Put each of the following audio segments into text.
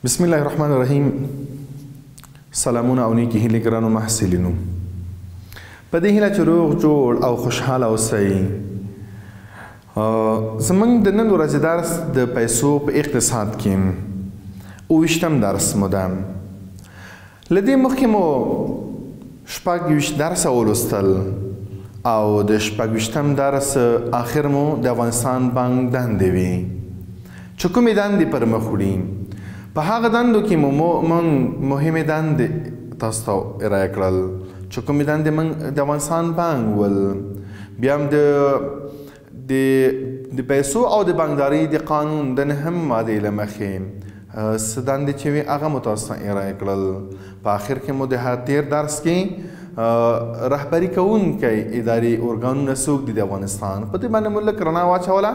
بسم الله الرحمن الرحیم. سلامونه او نیکی هیلې ګرانو محصلینو، په دې هیله چې روغ جوړ او خوشحاله اوسئ. زموږ د نن ورځې درس د پیسو په اقتصاد کې 28م درس مو ده. له دې مخکې مو 26 درس ولوستل او د 26م درس آخر مو د افغانستان بانک دندې وي چې کومې دندې پر مخ وړي. په هغه دندو کې مو مهمې دندې تاسو ته ارایه کړل چې کومې دندې موږ د افغانستان بانک ول. بیا هم د پیسو او د بانکدارۍ د قانون د 9 مادې له مخې څه دندې چې وي هغه مو تاسو ته ارایه کړل. په آخر کې مو د تیر درس کې رهبري کوونکی اداري ارګانونه څوک دي د افغانستان، په دې باندې مو لږ رڼا واچوله.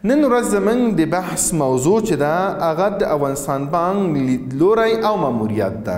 نن ورځ زموږ د بحث موضوع چې ده هغه د افغانستان بانک لیدلوری او ماموریت ده.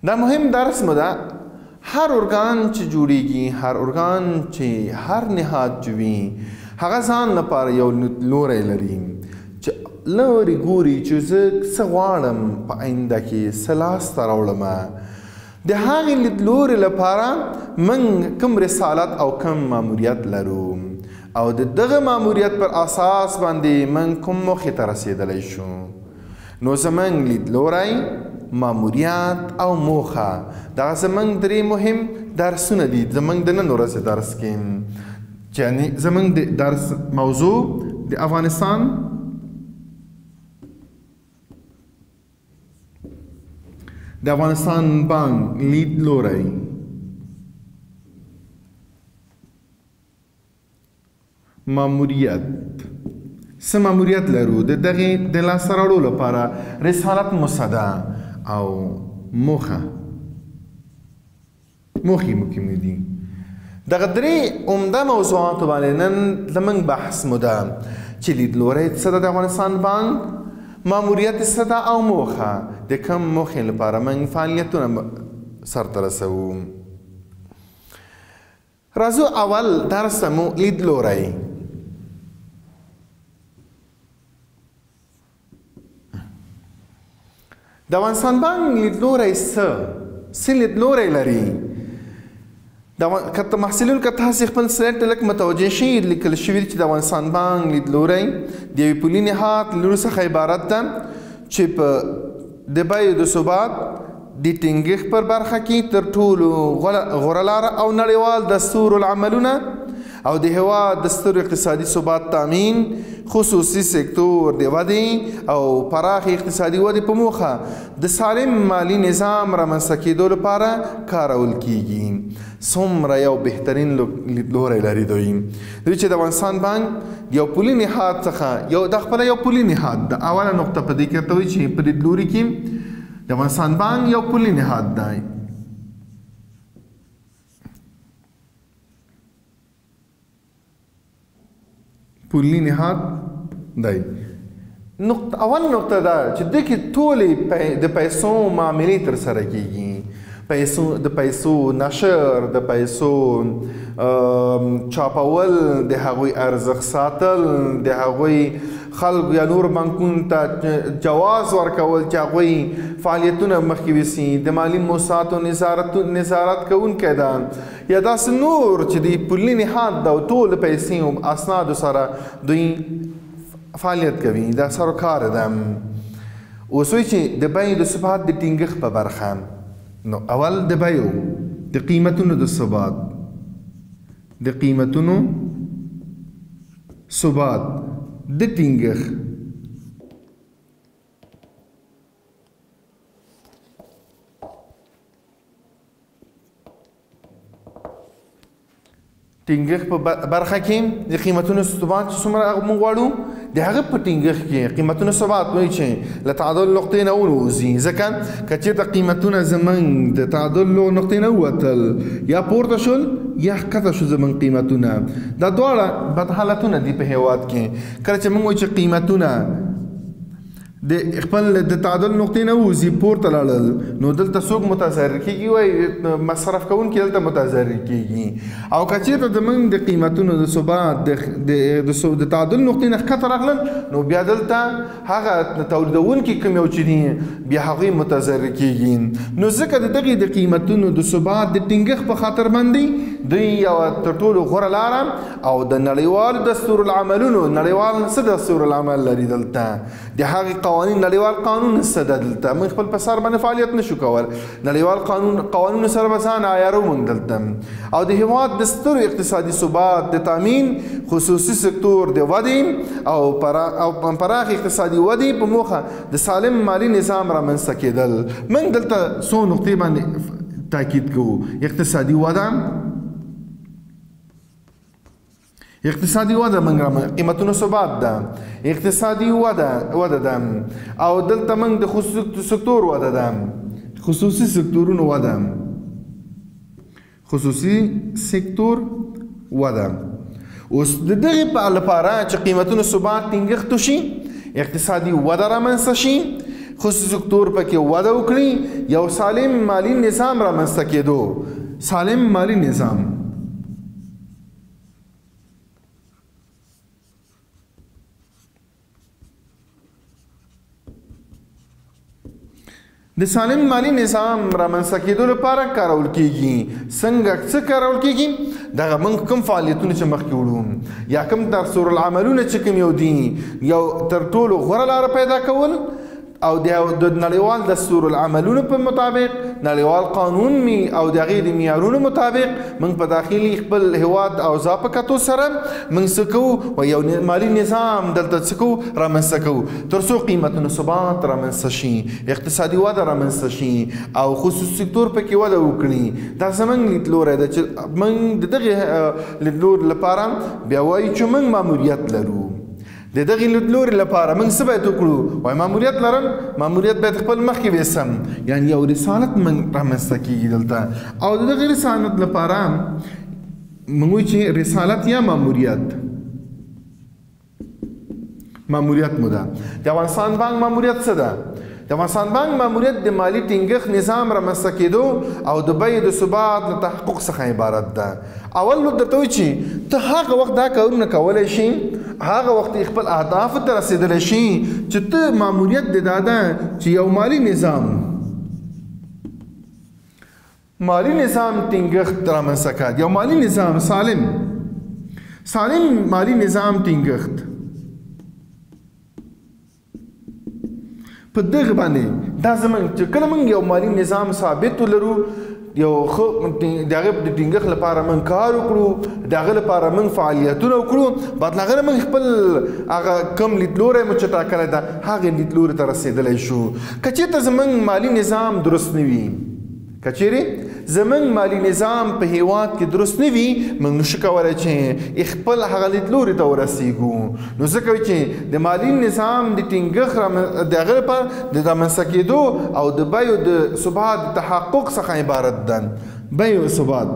دا مهم درس مو ده. هر ارګان چې جوړیږي، هر ارګان چې هر نهاد چې وي، هغه ځان لپاره یو لیدلوری لري چې لوري ګوري چې زه څه غواړم په آینده کې څه لاسته راوړم. د هغې لیدلوري لپاره موږ کوم رسالت او کوم ماموریت لرو او د دغه ماموریت پر اساس باندې موږ کوم موخې ته رسېدلی شو. نو زموږ لیدلوری، ماموریت او موخه دغه زموږ 3 مهم درسونه دي زموږ د نن ورځې درس کې. یعنې زموږ د درس موضوع د افغانستان بانک لیدلوری، ماموریت. څه ماموریت لرو د دغې د لاسته راوړلو لپاره، رسالت مسده او موخه. موخې مو کومې دي؟ دغه 3 عمده موضوعاتو باندې نن زموږ بحث مو ده چې لیدلوری څه ده د افغانستان بانک، ماموریت څه ده او موخه د کوم موخې لپاره موږ فعالیتونه سرته رسوو. راځو اول درس مو لیدلوری. د افغانستان بانک لیدلوری څه لیدلوری لري؟ که محصلینو که تاسې خپل سلایډ ته لږ متوجه شئ، لیکل شوي چې د افغانستان بانک لیدلوری د یوې پولي نهاد لیدلوري څخه عبارت ده چې په د بیو د ثبات د ټینګښت پر برخه کې تر ټولو غوره لاره او نړیوال دستورالعملونه او د هېواد د سترو اقتصادي ثبات تامین، خصوصي سکتور د ودې او پراخې اقتصادي ودې په موخه د سالم مالي نظام رامنځته کېدو لپاره کارول کیږي. څومره یو بهترین لیدلوری لري دوی چې د افغانستان بانک یو پولي نهاد څخه د خپله یو پولي نهاد د اوله نقطه په دې کې ورته وایي چې په لیدلوري کې د افغانستان بانک یو پولي نهاد دی. پولي نهاد دی. اول نقطه ده چې دې کې ټولې د پیسو معاملې ترسره کیږي. د پیسو نشر، د پیسو چاپول، د هغوی ارزښت ساتل، د هغوی خلکو یا نور بانکونو ته جواز ورکول چې هغوی فعالیتونه مخکې ویسي، د مالي موسساتو نظارت کوونکی ده، یا داسې نور چې د پولي نهاد ده او ټول پیسې او اسنادو سره دوی فعالیت کوي. دا سروکار ده. اوس وایي چې د بیو د ثبات د ټینګښت په برخه، نو اول د بیو د قیمتونو د ثبات، د قیمتونو ثبات د ټینګښت. ټینګښت په برخه کې د قیمتونو ثبات چې څومره موږ غواړو د هغه په ټینګښت کې قیمتونو ثبات وایي چې له تعادل نقطې نه ووځي. ځکه که چېرته قیمتونه زموږ د تعادل نقطې نه ووتل، یا پورته شول یا ښکته شو زموږ قیمتونه، دا دواړه بد حالتونه دي په هېواد کې. کله چې موږ وایو چې قیمتونه د خپل د تعادل نقطې نه وځي پورته لاړل نو دلته څوک متضرر کېږي وایي مصرف کوونکي دلته متضرر کېږي او که چېرته زموږ د قیمتونو د ثبات د تعادل نقطې نه ښکته راغلل نو بیا دلته هغه تولیدونکي کوم یو چې دي بیا هغوی متضرر کېږي نو ځکه د دغې د قیمتونو د ثبات د ټینګښت په خاطر باندې دوی یوه تر ټولو غوره لاره او د نړیوالو دستورالعملونو نړیوال څه دستورالعمل لري دلته د هغې قوانین نړیوال قانون څه ده دلته موږ خپل په سر باندې فعالیت نشو کول نړیوال قوانونو سره به ځان عیارو موږ دلته او د هېواد د سترو اقتصادي ثبات د تامین خصوصي سکتور د ودې او پراخ اقتصادي ودې په موخه د سالم مالي نظام رامنځته کېدل موږ دلته څو نقطې باندې تاکید کوو اقتصادي وده اقتصادي وده موږ قیمتونو ثبات ده اقتصادي وده ده او دلته موږ د خصوصي سکتور وده ده خصوصي سکتورونو وده خصوصي سکتور وده اوس د دغې لپاره چې قیمتونو ثبات ټینګښت وشي اقتصادي وده رامنځته شي خصوصي سکتور پکې وده وکړي یو سالم مالي نظام رامنځته کېدو سالم مالي نظام د سالم مالی نظام رامنځته کېدو لپاره کارول کېږي څنګه څه کارول کېږي دغه موږ کوم فعالیتونه چې مخکې وړو یا کوم دستورالعملونه چې کوم یو دي یو تر ټولو غوره لاره پیدا کول او د نړیوال دستورالعملونو په مطابق نړیوال قانون او د هغې د معیارونو مطابق موږ په داخلي خپل هېواد اوضاع په کتو سره موږ څه کوو یو مالي نظام دلته څه کوو رامنځته کوو تر څو قیمتونو ثبات رامنځته شي اقتصادي وده رامنځته شي او خصوصي سکتور پکې وده وکړي دا زموږ لیدلوری ده چې موږ د دغې لیدلوري لپاره بیا وایو چې موږ ماموریت لرو د دغې لیدلوري لپاره موږ څه باید وکړو وایي ماموریت لرم ماموریت باید خپل مخکې ویسم یعنې یو رسالت موږ رامنځته کېږي دلته او د دغې رسالت لپاره موږ وایو چې رسالت یا ماموریت مو ده د افغانستان بانک ماموریت څه ده د افغانستان بانک ماموریت د مالی ټینګښت نظام رامنځته کېدو او د بیې د ثبات له تحقق څخه عبارت ده اول نو درته وایي چې ته هغه وخت دا کارونه کولی شي هغه وخت خپل اهدافو ته رسېدلی شي چې ته ماموریت د دا ده چې یو مالی نظام ټینګښت رامنځته کړه یو مالی نظام سالم مالی نظام ټینګښت په دغه باندې دا زموږ چې کله موږ یو مالي نظام ثابت ولرو یو ښه د هغې د ټینګښت لپاره موږ کار وکړو د هغه لپاره موږ فعالیتونه وکړو بعد له هغه نه موږ خپل هغه کوم لیدلوری مو چې ټاکلی ده هغې لیدلوري ته رسېدلی شو که چېرته زموږ مالي نظام درست نه وي که چیرې زموږ مالی نظام په هیواد کې درست نه وي موږ نشو کولی چې خپل هغه لیدلوري ته ورسېږو نو ځکه چې د مالی نظام د ټینګښت د هغه لپاره د رامنځته کېدو او د بیو د ثبات د تحقق څخه عبارت ده بیو ثبات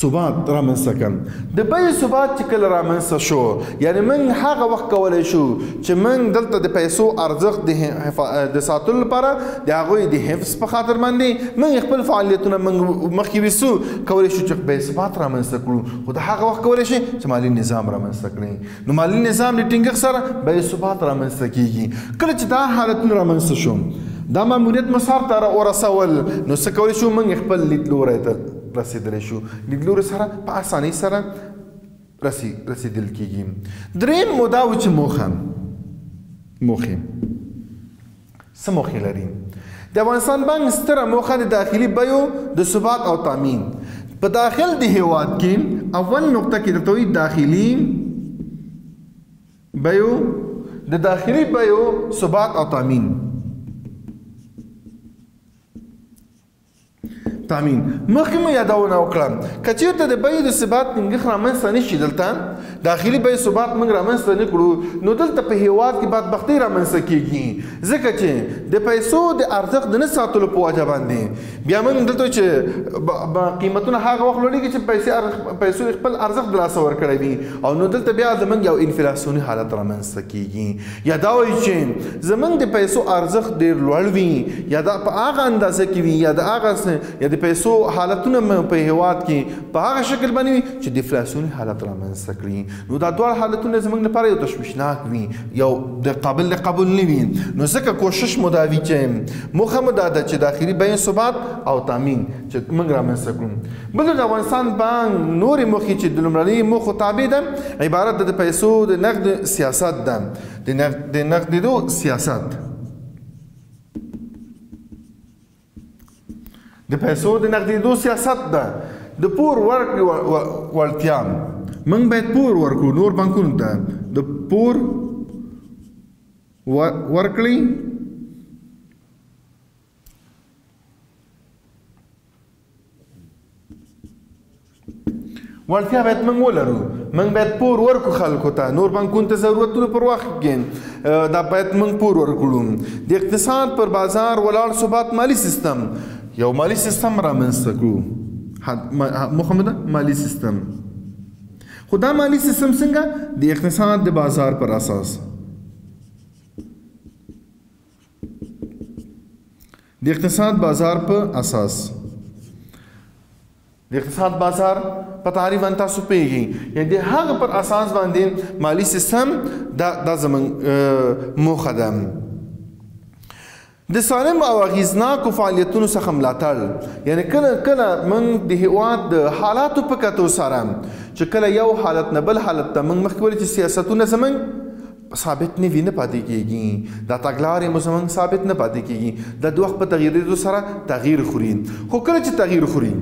رامنځته کړ د بیې ثبات چې کله رامنځته شو یعنې موږ هغه وخت کولی شو چې موږ دلته د پیسو ارزښت د ساتلو لپاره د هغوی د حفظ په خاطر باندې موږ خپل فعالیتونه موږ مخکې ویسو کولی شو چې بیې ثبات رامنځته کړو خو د هغه وخت کولی شي چې مالي نظام رامنځته کړي نو مالي نظام د ټینګښت سره بیې ثبات رامنځته کېږي کله چې دا حالتونه رامنځته شو دا ماموریت مو سر ته ورسول نو څه کولی شو موږ خپل لیدلوری ته رسېدلی شو لیدلوري سره په اسانۍ سره رسېدل کېږي درېیم موده و چې موخې څه موخې لري د افغانستان بانک ستره موخه د داخلي بیو د ثبات او تامین په داخل د هېواد کې اول نقطه کې درته وایي داخلي بیو د داخلي بیو ثبات او تامین تامین مخکې مو یادونه وکړه که چېرته د بیې د ثبات ټینګښت رامنځته نه شي دلته داخلي بیې ثبات موږ رامنځته نه کړو نو دلته په هېواد کې بدبختي رامنځته کېږي ځکه چې د پیسو د ارزښت د نه ساتلو په وجه باندې بیا موږ دلته چې قیمتونه هغه وخت لوړېږي چې پیسو خپل ارزښت د لاسه ورکړی وي او نو دلته بیا زموږ یو انفلاسیوني حالت رامنځته کېږي یا دا وایي چې زموږ د پیسو ارزښت ډېر لوړ وي یا دا په هغه اندازه کې وي یا د هغه د پیسو حالتونه په هېواد کې په هغه شکل باندې وي چې د انفلاسیوني حالت رامنځته کړي نو دا دواړه حالتونه زموږ لپاره یو تشویشناک وي یو د قابل د قبول نه وي نو ځکه کوشش مو دا وي چې موخه مو دا ده چې داخلي بیې ثبات او تامین چې موږ رامنځته کړو بل د افغانستان بانک نورې موخې چې د لومړنیو موخو تابع ده عبارت د پیسو د نقد سیاست ده د نقدېدو سیاست د پیسو د نقدېدو سیاست ده د پور ورکړې وړتیا موږ باید پور ورکړو نور بانکونو ته د پور ورکړې وړتیا باید موږ ولرو موږ باید پور ورکړو خلکو ته نور بانکونو ته ضرورتونه پر وخت کې دا باید موږ پور ورکړو د اقتصاد پر بازار ولاړ ثبات مالي سیستم یو مالی سیستم رامنځته کړو موخه مو ده مالی سیستم خو دا مالی سیستم څنګه د اقتصاد د بازار پر اساس د اقتصاد بازار په اساس د اقتصاد بازار په تعریف باندې تاسو پیږئ یعنې د هغه پر اساس باندې مالی سیستم دا زموږ موخه ده د سالم او اغیزناکو فعالیتونو څخه ملاتړ یعنی کله موږ د هېواد د حالاتو په کتو سره چې کله یو حالت نه بل حالت ته موږ مخکې ویل چې سیاستونه زموږ ثابت نه وي نه پاتې کېږي دا تګلارې مو زموږ ثابت نه پاتې کېږي د وخت په تغیرېدو سره تغییر خوري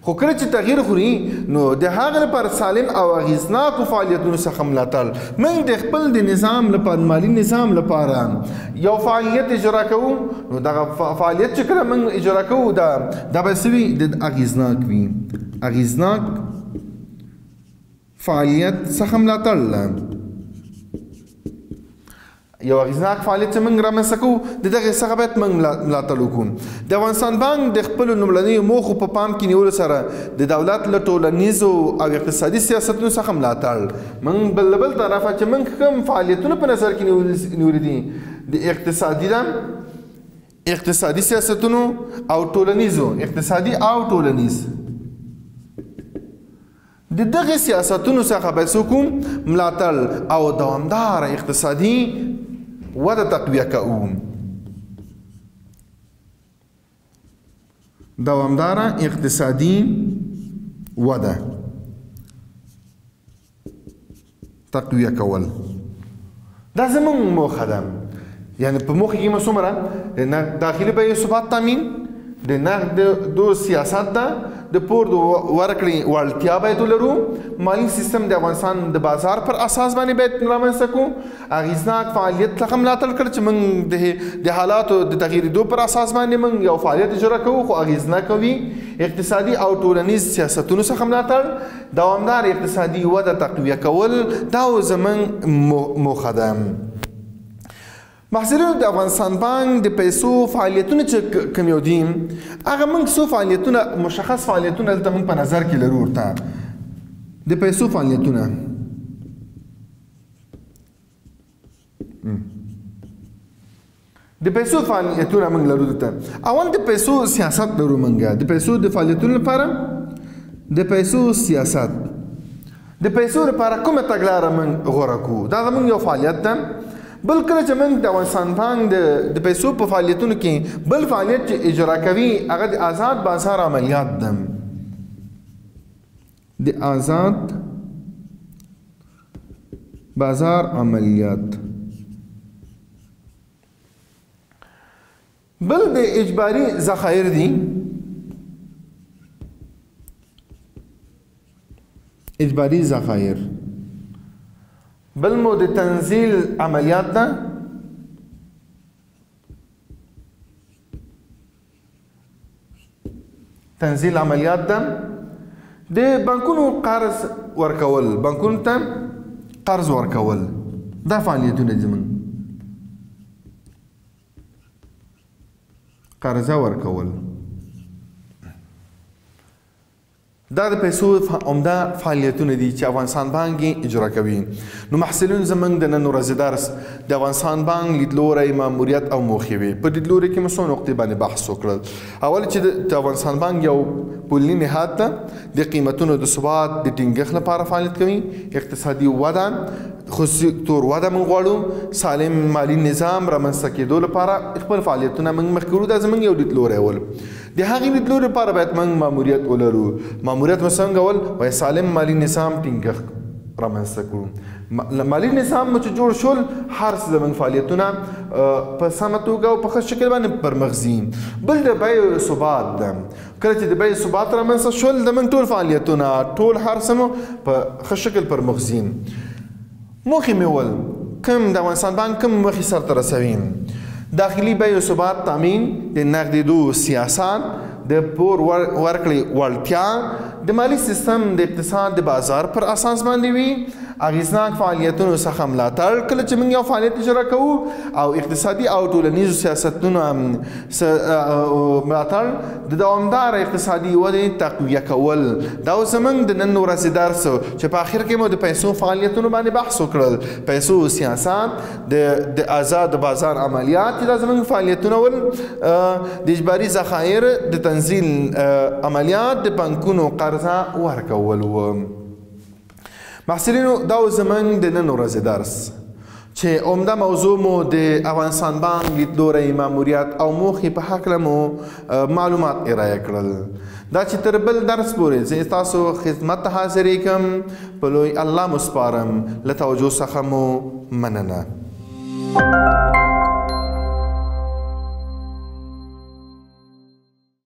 خو کله چې تغییر خوري نو د هغه لپاره سالم او اغیزناکو فعالیتونو څخه ملاتړ موږ د خپل د نظام لپاره مالي نظام لپاره یو فعالیت اجرا کوو نو دغه فعالیت چې کله موږ اجرا کوو دا به څه وي د اغیزناک وي اغیزناک فعالیت څخه ملاتړ یو اغیزناک فعالیت چې موږ رامنځته کوو د دغې څخه باید موږ ملاتړ وکړو د افغانستان بانک د خپلو لومړنیو موخو په پام کې نیولو سره د دولت له ټولنیزو او اقتصادي سیاستونو څخه ملاتړ موږ بل له بل طرفه چې موږ کوم فعالیتونه په نظر کې نیولي دي د اقتصادي سیاستونو او ټولنیزو اقتصادي او ټولنیز د دغې سیاستونو څخه باید څه وکړو ملاتړ او دوامداره اقتصادي وده تقویه کوو دوامداره اقتصادي وده تقویه کول دا زموږ موخه ده یعنی په موخه کې مو څومره داخلي بیې ثبات تامین د نقدو سیاست ده د پور ورکړې وړتیا باید ولرو مالي سیستم د افغانستان د بازار پر اساس باندې باید رامنځته کړو اغیزناک فعالیت څخه ملاتړ کړو چې موږ د حالاتو د تغییرېدو پر اساس باندې موږ یو فعالیت اجرا کوو خو اغیزناک وي اقتصادي او ټولنیز سیاستونو څخه ملاتړ دوامدار اقتصادي وده تقویه کول دا زموږ موخه ده محصلینو د افغانستان بانک د پیسو فعالیتونه چې کوم یو دي هغه موږ څو فعالیتونه مشخص فعالیتونه دلته موږ په نظر کې لرو ورته د پیسو فعالیتونه د پیسو فعالیتونه موږ لرو دلته اول د پیسو سیاست لرو موږ د پیسو د فعالیتونو لپاره د پیسو سیاست د پیسو لپاره کومه تګلاره موږ غوره کړو دا زموږ یو فعالیت ده بل کله چې موږ د افغانستان بانک د پیسو په فعالیتونو کې بل فعالیت چې اجرا کوي هغه د آزاد بازار عملیات ده د آزاد بازار عملیات بل د اجباري ذخایر دي اجباري ذخایر بل مو د تنزیل عملیات ده تنزیل عملیات ده د بانکونو قرض ورکول، بانکونو ته قرض ورکول، دا فعالیتونه دي زموږ. قرضه ورکول دا د پیسو عمده فعالیتونه دي چې افغانستان بانک یې اجرا کوي. نو محصلینو زموږ د نن ورځې درس د افغانستان بانک لیدلوری، ماموریت او موخې وي. په لیدلوري کې مو څو نقطې باندې بحث وکړل. اول چې د افغانستان بانک یو پولي نهاد ده، د قیمتونو د ثبات د ټینګښت لپاره فعالیت کوي، اقتصادي وده، خصوصي تور وده موږ غواړو، سالم مالي نظام رامنځته کېدو لپاره خپل فعالیتونه موږ مخکې وړو. دا زموږ یو لیدلوری ول. د هغې لیدلوري لپاره باید موږ ماموریت ولرو. ماموریت مو څنګه ول؟ وایي سالم مالي نظام ټینګښت رامنځته کړو. مالي نظام مو چې جوړ شول، هر څه زموږ فعالیتونه په سمه توګه او په ښه شکل باندې پرمخ ځي. بل د بیو ثبات ده. کله چې د بیو ثبات رامنځته شول، زموږ ټول فعالیتونه، ټول هر څه مو په ښه شکل پرمخ ځي. موخې مې ول کوم د افغانستان بانک کوم موخې سرته رسوي؟ داخلي بیو ثبات تامین، د نغدېدو سیاست، د پور ورکړې وړتیا، د مالی سیستم د اقتصاد د بازار پر اساس باندې وي، اغیزناک فعالیتونو څخه ملاتړ کله چې موږ یو فعالیت اجرا کوو، او اقتصادي او ټولنیزو سیاستونو ملاتړ، د دوامداره اقتصادي ودې تقویه کول. دا زموږ د نن ورځې درس چې په آخر کې مو د پیسو فعالیتونو باندې بحث وکړل. پیسو سیاست، د آزاد بازار عملیات چې دا زموږ فعالیتونه ول، د اجباري ذخایر د تنزیل عملیات، د بانکونو قرضه ورکول و. محصلینو دا زموږ د نن ورځې درس چې عمده موضوع مو د افغانستان بانک لیدلوری، ماموریت او موخې په هکله مو معلومات ارایه کړل. دا چې تر بل درس پورې زه ستاسو خدمت ته حاضرېږم، په لوی الله مو سپارم. له توجه څخه مو مننه.